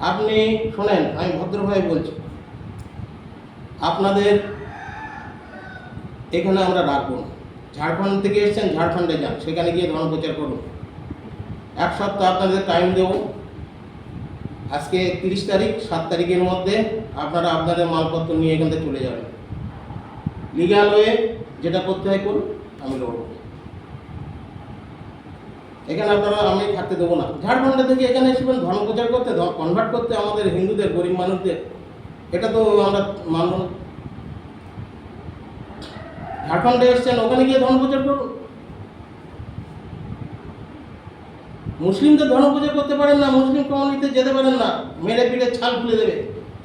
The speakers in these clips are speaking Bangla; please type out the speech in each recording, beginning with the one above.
আপনি শোনেন, আমি ভদ্রভাবে বলছি, আপনাদের এখানে আমরা রাখবো না। ঝাড়খণ্ড থেকে এসেছেন, ঝাড়খণ্ডে যান, সেখানে গিয়ে ধর্ম প্রচার করুন। 1 সপ্তাহ আপনাদের টাইম দেব। আজকে 30 তারিখ, 7 তারিখের মধ্যে আপনারা আপনাদের মালপত্র নিয়ে এখান থেকে চলে যাবেন। লিগ্যাল ওয়ে যেটা করতে হয় করুন, আমি লড়ব। এখানে আপনারা আমি থাকতে দেবো না। ঝাড়খণ্ড থেকে এখানে এসেছেন ধর্ম প্রচার করতে, কনভার্ট করতে আমাদের হিন্দুদের, গরিব মানুষদের, এটা তো আমরা মানব না। ঝাড়খণ্ডে এসেছেন, ওখানে গিয়ে ধর্ম প্রচার করুন। মুসলিমদের ধর্ম প্রচার করতে পারেন না, মুসলিম কমিউনিটিতে যেতে পারেন না, মেরে পিঠে ছাল খুলে দেবে।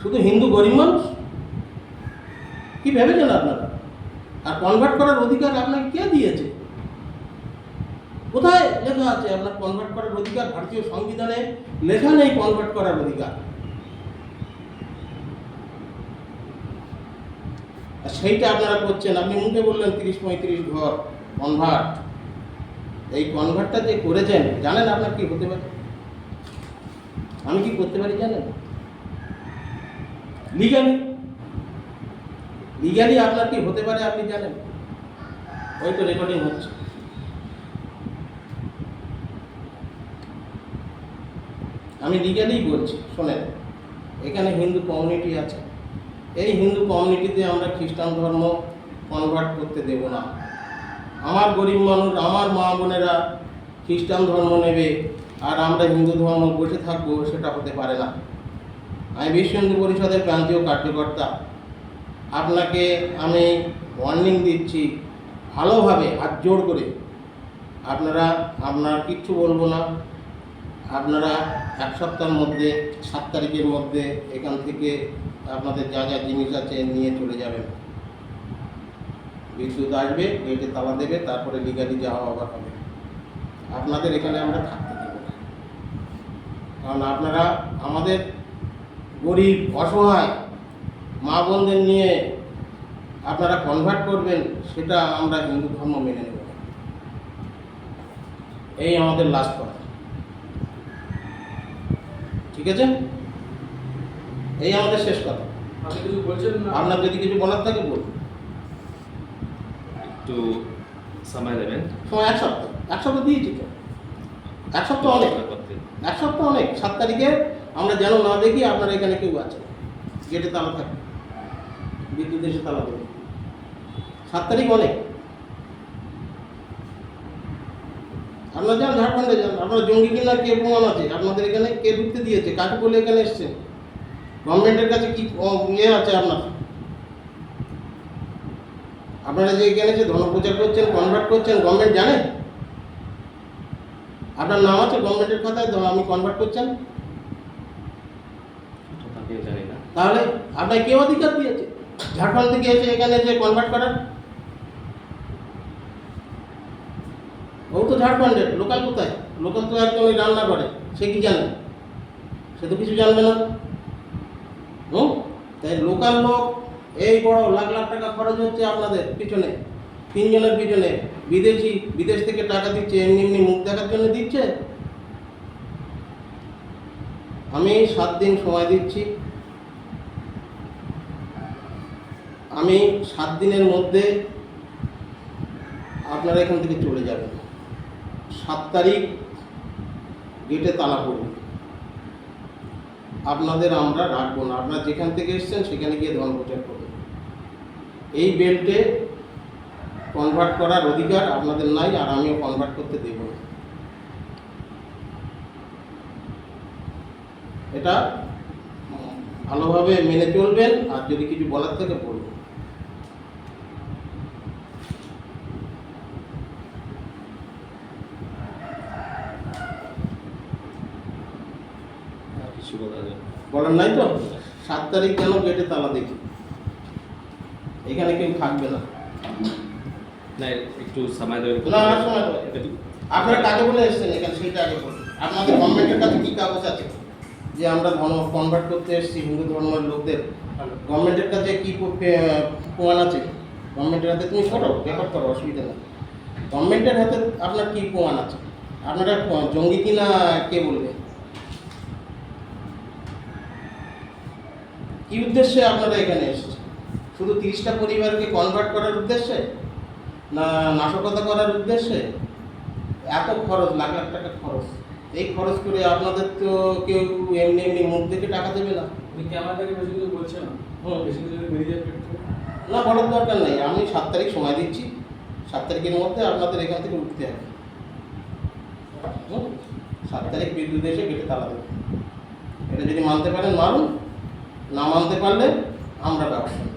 শুধু হিন্দু গরিব মানুষ কি ভেবেছেন আপনারা? আর কনভার্ট করার অধিকার আপনাকে কে দিয়েছে? কোথায় লেখা আছে আপনার কনভার্ট করার অধিকার? ভারতীয় সংবিধানে লেখা নেই কনভার্ট করার অধিকার। আর সেইটা আপনারা করছেন। আপনি মুখে বললেন 30-35 ঘর কনভার্ট। এই কনভার্টটা যে করেছেন, জানেন আপনার কি হতে পারে? আমি কি করতে পারি জানেন? লিগালি আপনার কি হতে পারে আপনি জানেন? ওই তো রেকর্ডিং হচ্ছে। আমি লিগালি বলছি, শোনেন, এখানে হিন্দু কমিউনিটি আছে। এই হিন্দু কমিউনিটিতে আমরা খ্রিস্টান ধর্ম কনভার্ট করতে দেব না। আমার গরিব মানুষ, আমার মা বোনেরা খ্রিস্টান ধর্ম নেবে আর আমরা হিন্দু ধর্ম বসে থাকবো, সেটা হতে পারে না। আমি বিশ্ব হিন্দু পরিষদের প্রান্তীয় কার্যকর্তা। আপনাকে আমি ওয়ার্নিং দিচ্ছি ভালোভাবে, হাত জোড় করে। আপনার কিচ্ছু বলবো না। আপনারা 1 সপ্তাহের মধ্যে, 7 তারিখের মধ্যে এখান থেকে আপনাদের যা যা জিনিস আছে নিয়ে চলে যাবেন। বিদ্যুৎ আসবে, গেটে তালা দেবে, তারপরে লিগালি যাওয়া আবার হবে। আপনাদের এখানে আমরা থাকতে দেব না। কারণ আপনারা আমাদের গরিব অসহায় মা বোনদের নিয়ে আপনারা কনভার্ট করবেন, সেটা আমরা হিন্দু ধর্ম মেনে নেব না। এই আমাদের লাস্ট কথা, ঠিক আছে? এই আমাদের শেষ কথা। আপনি কিছু বলছেন না? আপনার যদি কিছু বলার থাকে বলুন। একটু সময় দেবেন। সময় 1 সপ্তাহ। 1 সপ্তাহ দিয়েছি তো। 1 সপ্তাহ অনেক। 1 সপ্তাহ অনেক। 7 তারিখে আমরা যেন না দেখি আপনার এখানে কেউ আছে, গেটে তালা থাকে, বিদ্যুৎ এসে তালা দেবে। 7 তারিখ অনেক। আপনারা যান, ঝাড়খণ্ডে যান। আপনার জঙ্গি কিনা কে প্রমাণ আছে? আপনাদের এখানে কে ঢুকতে দিয়েছে? কাকে বলে এখানে এসছেন? গভর্নমেন্টের কাছে কি ইয়ে আছে আপনার? আপনারা যে এখানে যে ধর্মপ্রচার করছেন, কনভার্ট করছেন, গভর্নমেন্ট জানে? আপনার নাম আছে গভর্নমেন্টের খাতায় আমি কনভার্ট করছেন? জানি না। তাহলে আপনার কে অধিকার দিয়েছে ঝাড়খণ্ড থেকে এসে এখানে যে কনভার্ট করার? ও তো ঝাড়খণ্ডের, লোকাল কোথায়? লোকাল তো একদম ওই রান্না করে, সে কি জানে? সে তো কিছু জানবে না। তাই লোকাল লোক এই বড় লাখ লাখ টাকা খরচ হচ্ছে আপনাদের পিছনে, 3 জনের পিছনে। বিদেশি, বিদেশ থেকে টাকা দিচ্ছে, এমনি এমনি মুখ দেখার জন্য দিচ্ছে। আমি 7 দিন সময় দিচ্ছি। আমি 7 দিনের মধ্যে আপনারা এখান থেকে চলে যাবেন। 7 তারিখ গেটে তালা পড়বে। আপনাদের আমরা রাখবো না। আপনারা যেখান থেকে এসেছেন সেখানে গিয়ে ধর্ম প্রচার করবেন। এই বেল্টে কনভার্ট করার অধিকার আপনাদের নাই, আর আমিও কনভার্ট করতে দেব না। এটা ভালোভাবে মেনে চলবেন। আর যদি কিছু বলার থাকে বলবেন। কিছু বলার নাই তো? 7 তারিখ কেন গেটে তালা দেখি, এখানে কেউ থাকবে না। না, একটু সময় দেবেন। না, সময় দেবেন। আপনারা কাকে বলে এসেছেন এখানে সেটা আগে বলুন। আপনাদের গভর্নমেন্টের কাছে কী কাগজ আছে যে আমরা ধর্ম কনভার্ট করতে এসেছি হিন্দু ধর্মের লোকদের? গভর্নমেন্টের কাছে কী প্রমাণ আছে? গভর্নমেন্টের হাতে তুমি করো, রেকর্ড করো, অসুবিধা নেই। গভর্নমেন্টের হাতে আপনার কী প্রমাণ আছে? আপনারা জঙ্গি কিনা কে বলবে? কি উদ্দেশ্যে আপনারা এখানে এসেছেন? শুধু 30টা পরিবারকে কনভার্ট করার উদ্দেশ্যে, না নাশকতা করার উদ্দেশ্যে? এত খরচ, লাখ লাখ টাকা খরচ, এই খরচ করে আপনাদের তো কেউ এমনি এমনি মুখ দেখে টাকা দেবে না। আপনি কি আমাদেরকে বেশি কিছু বলছেন না? হুম। বেশি কিছু যদি বেরিয়ে যায় পেট থেকে? না, বলার দরকার নেই। আমি 7 তারিখ সময় দিচ্ছি, 7 তারিখের মধ্যে আপনাদের এখান থেকে উঠতে হবে। 7 তারিখ বিদ্যুৎ এসে গেটে তালা দেবে। এটা যদি মানতে পারেন মারুন, না মানতে পারলে আমরা ব্যবস্থা নেব।